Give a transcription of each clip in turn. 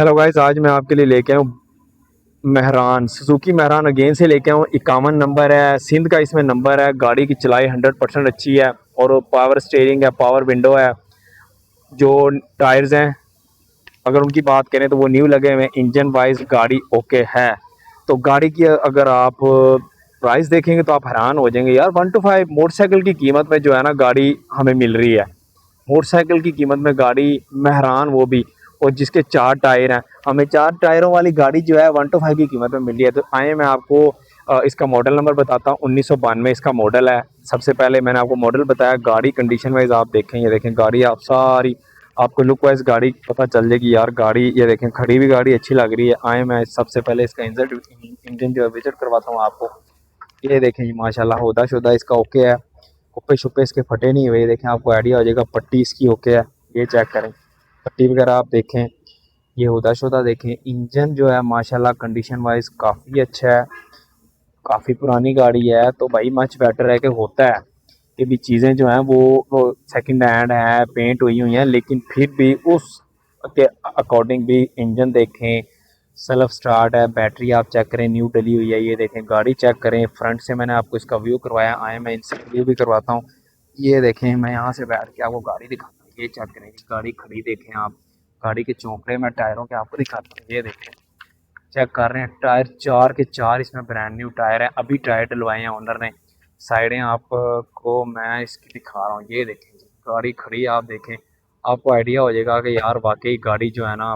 Hello guys, आज मैं आपके लिए लेके आया हूँ मेहरान, सुजुकी मेहरान अगेन से लेके आया हूँ। 51 नंबर है, सिंध का इसमें नंबर है। गाड़ी की चलाई 100% अच्छी है और पावर स्टीयरिंग है, पावर विंडो है। जो टायर्स हैं, अगर उनकी बात करें तो वो न्यू लगे हुए हैं। इंजन वाइज गाड़ी ओके है। तो गाड़ी की अगर आप प्राइस देखेंगे तो आप हैरान हो जाएंगे यार। 125 मोटरसाइकिल की कीमत में जो है ना गाड़ी हमें मिल रही है। मोटरसाइकिल की कीमत में गाड़ी मेहरान, वो भी और जिसके 4 टायर हैं। हमें 4 टायरों वाली गाड़ी जो है 125 की कीमत में मिल रही है। तो आए मैं आपको इसका मॉडल नंबर बताता हूँ। 1992 इसका मॉडल है। सबसे पहले मैंने आपको मॉडल बताया। गाड़ी कंडीशन वाइज आप देखें, ये देखें गाड़ी, आप सारी आपको लुक वाइज गाड़ी पता चल जाएगी यार। गाड़ी ये देखें, खड़ी हुई गाड़ी अच्छी लग रही है। आए मैं सबसे पहले इसका इंजन जो है विजिट करवाता हूँ आपको। ये देखें जी, माशाल्लाह होदा शुदा इसका ओके है। कुप्पे शुप्पे इसके फटे नहीं हुए। देखें, आपको आइडिया हो जाएगा। पट्टी इसकी ओके है, ये चेक करें। पट्टी वगैरह आप देखें, ये होदा शुदा देखें। इंजन जो है माशाल्लाह कंडीशन वाइज काफ़ी अच्छा है। काफ़ी पुरानी गाड़ी है तो भाई मच बेटर है कि होता है कि भी चीज़ें जो हैं वो सेकंड हैंड है, पेंट हुई हैं, लेकिन फिर भी उस के अकॉर्डिंग भी इंजन देखें, सेल्फ स्टार्ट है। बैटरी आप चेक करें, न्यू डली हुई है। ये देखें गाड़ी चेक करें। फ्रंट से मैंने आपको इसका व्यू करवाया। आए मैं इनसे व्यू भी करवाता हूँ। ये देखें, मैं यहाँ से बैठ के आपको गाड़ी दिखाता हूँ। ये चेक करें, गाड़ी खड़ी देखें आप। गाड़ी के चौंकड़े में टायरों के आपको दिखाता हूँ। ये देखें, चेक कर रहे हैं टायर 4 के 4 इसमें ब्रांड न्यू टायर है। अभी टायर डलवाए हैं ओनर ने। साइडें आपको मैं इसकी दिखा रहा हूँ। ये देखें जी, गाड़ी खड़ी आप देखें, आपको आइडिया हो जाएगा कि यार वाकई गाड़ी जो है ना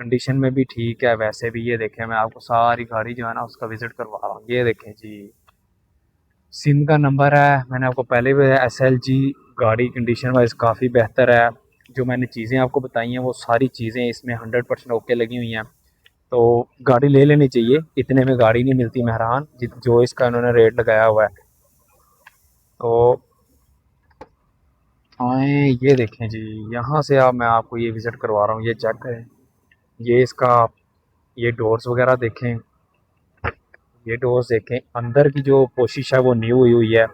कंडीशन में भी ठीक है। वैसे भी ये देखें, मैं आपको सारी गाड़ी जो है ना उसका विजिट करवा रहा हूँ। ये देखें जी, सिंध का नंबर है। मैंने आपको पहले भी SLG गाड़ी कंडीशन वाइज काफ़ी बेहतर है। जो मैंने चीज़ें आपको बताई हैं वो सारी चीज़ें इसमें 100% ओके लगी हुई हैं। तो गाड़ी ले लेनी चाहिए। इतने में गाड़ी नहीं मिलती मेहरान जो इसका इन्होंने रेट लगाया हुआ है। तो आए, ये देखें जी, यहाँ से आप मैं आपको ये विज़िट करवा रहा हूँ। ये चेक करें, ये इसका, ये डोर्स वगैरह देखें। ये डोर्स देखें, अंदर की जो कोशिश है वो न्यू हुई है।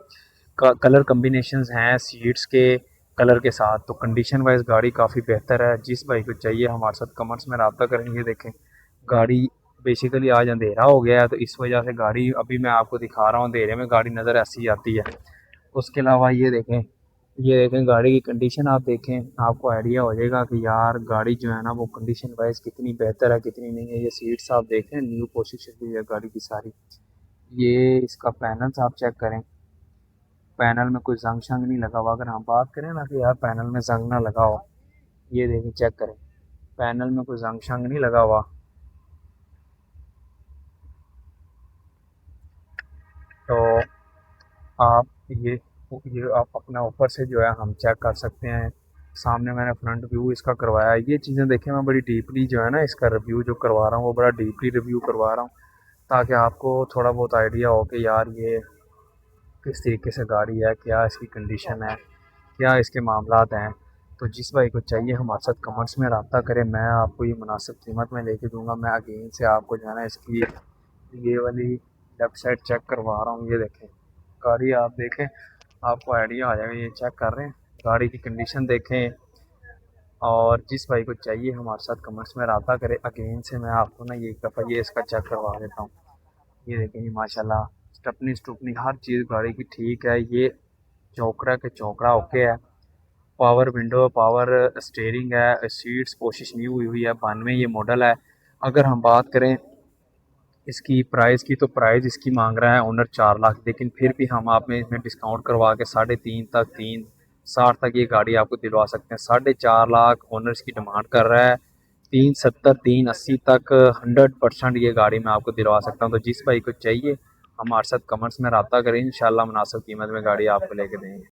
कलर कम्बिनेशंस हैं सीट्स के कलर के साथ। तो कंडीशन वाइज गाड़ी काफ़ी बेहतर है। जिस भाई को चाहिए हमारे साथ कमेंट्स में रब्ता करें। ये देखें गाड़ी, बेसिकली आज अंधेरा हो गया है तो इस वजह से गाड़ी अभी मैं आपको दिखा रहा हूँ। अंधेरे में गाड़ी नज़र ऐसी आती है। उसके अलावा ये देखें गाड़ी की कंडीशन आप देखें, आपको आइडिया हो जाएगा कि यार गाड़ी जो है ना वो कंडीशन वाइज कितनी बेहतर है कितनी नहीं है। ये सीट्स आप देखें, न्यू पोजीशन भी है गाड़ी की सारी। ये इसका पैनल्स आप चेक करें। पैनल में कोई जंग शंग नहीं लगा हुआ। अगर हम बात करें ना कि यार पैनल में जंग ना लगा हो, ये देखें चेक करें, पैनल में कोई जंग शंग नहीं लगा हुआ। तो आप ये आप अपना ऊपर से जो है हम चेक कर सकते हैं। सामने मैंने फ्रंट व्यू इसका करवाया। ये चीज़ें देखें, मैं बड़ी डीपली जो है ना इसका रिव्यू जो करवा रहा हूँ वो बड़ा डीपली रिव्यू करवा रहा हूँ, ताकि आपको थोड़ा बहुत आइडिया हो कि यार ये किस तरीके से गाड़ी है, क्या इसकी कंडीशन है, क्या इसके मामलात हैं। तो जिस भाई को चाहिए हमारे साथ कमेंट्स में रब्ता करें। मैं आपको ये मुनासिब कीमत में लेके दूंगा। मैं अगेन से आपको जो है ना इसकी ये वाली लेफ़्ट साइड चेक करवा रहा हूँ। ये देखें गाड़ी आप देखें, आपको आइडिया आ जाएगा। ये चेक कर रहे हैं, गाड़ी की कंडीशन देखें। और जिस भाई को चाहिए हमारे साथ कमेंट्स में रब्ता करें। अगेन से मैं आपको ना ये एक दफ़ा ये इसका चेक करवा देता हूँ। ये देखें ये माशाल्लाह, स्टपनी स्टुपनी हर चीज़ गाड़ी की ठीक है। ये चौकड़ा के चौकड़ा ओके है। पावर विंडो, पावर स्टीयरिंग है। सीट्स कोशिश नहीं हुई हुई है। 92 ये मॉडल है। अगर हम बात करें इसकी प्राइस की, तो प्राइस इसकी मांग रहा है ओनर 4 लाख, लेकिन फिर भी हम आप में इसमें डिस्काउंट करवा के 3.5 तक, 3.60 तक ये गाड़ी आपको दिलवा सकते हैं। 4.5 लाख ओनर इसकी डिमांड कर रहा है। 370, 380 तक 100% ये गाड़ी मैं आपको दिलवा सकता हूँ। तो जिस भाई को चाहिए हमारे साथ कमेंट्स में रब्ता करें, इंशाल्लाह मुनासिब कीमत में गाड़ी आपको लेके देंगे।